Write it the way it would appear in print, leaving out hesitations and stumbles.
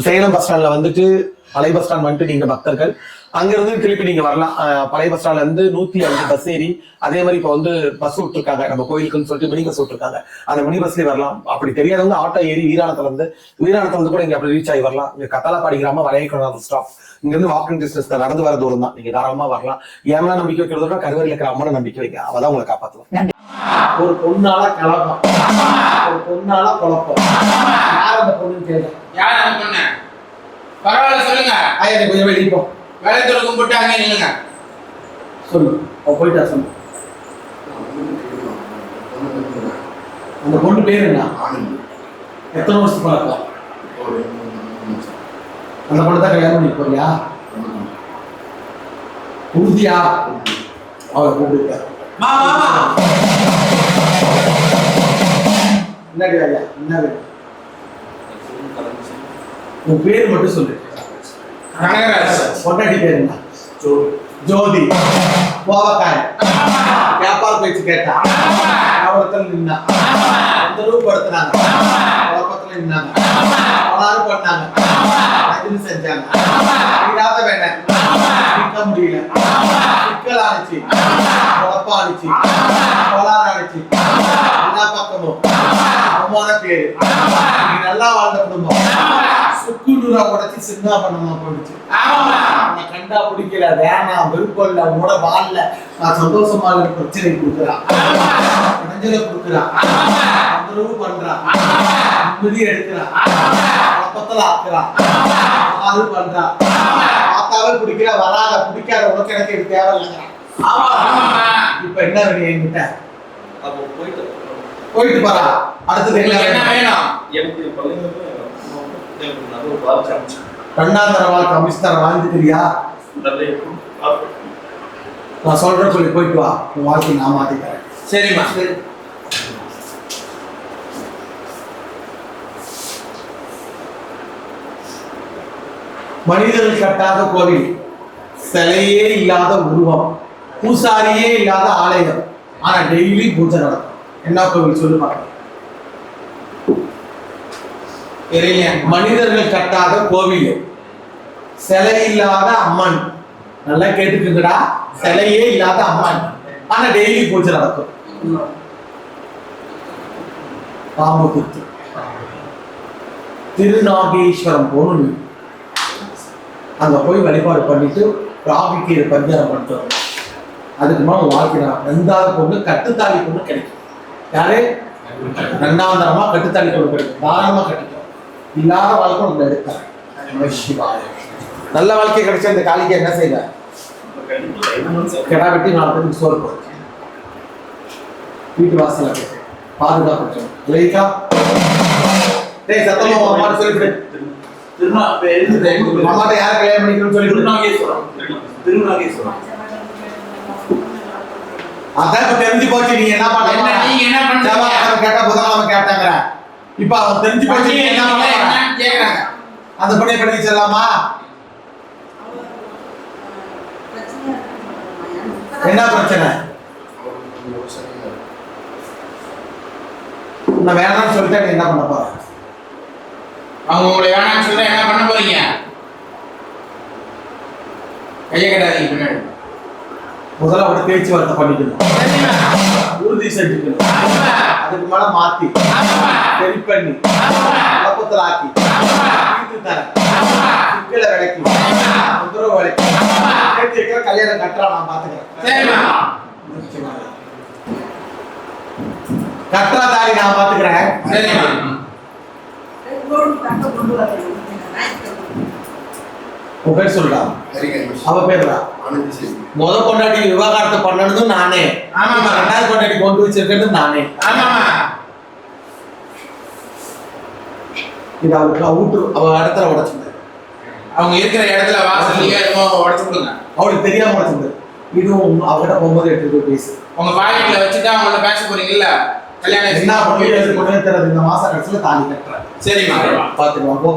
Salem bus ஸ்டாண்ட்ல வந்துட்டு பழைய பஸ் ஸ்டாண்ட் வந்துட்டு நீங்க பக்தர்கள் அங்கிருந்து திருப்பி நீங்க வரலாம். பழைய பஸ் ஸ்டாண்ட்ல இருந்து 105 பஸ் ஏறி அதே மாதிரி இப்ப வந்து பஸ் விட்டுருக்காங்க நம்ம கோயிலுக்குன்னு சொல்லிட்டு மினி பஸ் விட்டுருக்காங்க. அந்த மினி பஸ்லயே வரலாம். அப்படி தெரியாதவங்க ஆட்டோ ஏறி வீராணத்துல இருந்து கூட இங்க அப்படி ரீச் ஆகி வரலாம். இங்க கத்தாலப்பாடி கிராமம் வளையக்குளம் ஸ்டாப் இங்க இருந்து வாக்கிங் டிஸ்டன்ஸ் நடந்து வர தூரம் தான். நீங்க தாராளமா வரலாம். ஏமெல்லாம் நம்பிக்கை வைக்கிறதோட கருவறையில் இருக்கிற அம்மனை நம்பிக்கை வைக்க அவதான் உங்களை காப்பாத்துவோம். ஒரு பொண்ணால கிளப்பம், ஒரு பொண்ணால குழப்பம். யார் அந்த பொண்ணு கேட்க? யார் அந்த பொண்ணு? பரவாயில்ல சொல்லுங்க. ஐயா கொஞ்சம் வெளிப்போம். வேலை தொழுக்கும் போட்டு அங்கே நில்லுங்க. சொல்லு, போயிட்டா சொல்லு. அந்த பொண்ணு பேர் என்ன? எத்தனை வருஷம் பழக்கம்? அந்த பொண்ணு தான் கல்யாணம் பண்ணி போறியா? உறுதியா? அவளை கூப்பிட்டு என்ன ஐயா என்ன வேணும்? உன் பேர் மட்டும் சொல்லு. பொண்டாட்டி பேர் என்ன? ஜோதி. கோவக்காய் வியாபார பேச்சு கேட்டா அவரத்தில் நின்னா படுத்தினாங்க, குழப்பத்துல நின்னாங்க, பலாறு பண்ணாங்க, ரஜினி செஞ்சாங்க. இல்லாத வேண்டாம் நிற்க முடியல, சிக்கல் ஆனிச்சு, குழப்பம் ஆனிச்சு, பலாறு ஆனிச்சு, எல்லா பக்கமும் அவமான பேரு. நீ நல்லா வாழ்ந்த குடும்பம் சுக்குநூறா உடைச்சு சின்ன பண்ணமா போயிடுச்சு. கண்டா பிடிக்கல, வேணாம், விருப்பம் இல்ல, உன்னோட வாழல, நான் சந்தோஷமா பிரச்சனை கொடுக்குறான், இடைஞ்சலை கொடுக்குறான், தொந்தரவு பண்றான், நிம்மதி எடுக்கிறான், குழப்பத்துல ஆக்குறான், ஆறு பண்றான், பார்த்தாவே பிடிக்கிற, வராத பிடிக்காத, உனக்கு எனக்கு இது தேவையில்லைங்கிறான். இப்ப என்ன வேணும் என்கிட்ட? போயிட்டு போறா. அடுத்தது என்ன வேணும்? ரெண்டாம் தர வாழ்க்கை அமிஸ்தர வாழ்ந்துக்கிறியா? நான் சொல்றேன் சொல்லி போயிட்டு வா. உன் வாழ்க்கையை நான் மாத்திக்கிறேன். சரிம்மா. மனிதர்கள் கட்டாத கோவில், சிலையே இல்லாத உருவம், பூசாரியே இல்லாத ஆலயம், ஆனா டெய்லி பூஜை நடக்கும். என்ன கோவில் சொல்லு பார்க்கலாம். மனிதர்கள் கட்டாத கோவில், சிலை இல்லாத அம்மன். நல்லா கேட்டுக்குங்கடா, சிலையே இல்லாத அம்மன், ஆனா டெய்லி பூஜை நடக்கும். பாம்பு குத்து. திருநாகேஸ்வரம் போகணும். அங்க போய் வழிபாடு பண்ணிட்டு ராபிக்கு பரிகாரம் பண்ணிட்டு வரும். அதுக்கு மேலே வாழ்க்கை ரெண்டாவது பொண்ணு கட்டுத்தாலி பொண்ணு கிடைக்கும். யாரு? ரெண்டாவது தரமா கட்டுத்தாலி பொண்ணு கிடைக்கும். தாராளமா கிடைக்கும். இல்லாத வாழ்க்கை உங்களை எடுத்தார். நல்ல வாழ்க்கை கிடைச்ச இந்த காலிக்கு என்ன செய்யல? கிடா வெட்டி 4 பேருக்கு சோறு போடு. வீட்டு வாசல பாதுகாப்பு லைக்கா. டேய் சத்தமா மாமாட்ட சொல்லிடு. மாமாட்ட யார கல்யாணம் பண்ணிக்கணும்னு சொல்லி திருநாகேஸ்வரம். அதான் தெரிஞ்சு போச்சு. நீங்க என்ன பண்ண? நீங்க என்ன பண்ண? கேட்டா புதன்கிழமை கேட்டாங்க. இப்ப அவன் தெரிஞ்சு போச்சு. நீங்க என்ன பண்ண கேக்குறாங்க. அந்த பொண்ணை பண்ணி செல்லாமா? என்ன பிரச்சனை? நான் வேணாம்னு சொல்லிட்டேன். நீ என்ன பண்ண போற? அவங்க உங்களை வேணாம்னு சொல்ல என்ன பண்ண போறீங்க? கையை கட்டாதீங்க பின்னாடி. முதல்ல அவட பேச்சுவார்த்தை பண்ணிக்கணும், உறுதி செஞ்சுக்கணும். அதுக்கு மேல மாத்தி சரி பண்ணி குழப்பத்தில் ஆக்கி வீட்டு தர சிக்கலை விளக்கி தொந்தரவு விளக்கி பேச்சு வைக்கிற கல்யாணம் கட்டுறா. நான் பாத்துக்கிறேன். கட்டுறா தாரி நான் பாத்துக்கிறேன். உன் பேர் சொல்றா. அவ பேர்றா. முத கொண்டாடி விவாகரத்தை பண்ணனதும் நானே. ஆமாமா. ரெண்டாவது கொண்டாடி கொண்டு வச்சிருக்கிறது நானே. ஆமாமா. இது அவளுக்கு அவுட்டு அவ இடத்துல உடைச்சிருந்தது. அவங்க இருக்கிற இடத்துல வாசல்லையே உடைச்சு கொடுங்க. அவளுக்கு தெரியாம உடைச்சிருந்தது. இதுவும் அவகிட்ட போகும்போது எடுத்துட்டு போய் பேசு. உங்க பாக்கெட்ல வச்சுட்டு அவங்கள பேச போறீங்கல்ல, கல்யாணம் என்ன பண்ணி கொண்டு தெரியாது. இந்த மாசம் கடைசியில தாலி கட்டுறேன். சரிம்மா, பாத்துக்கலாம் போ.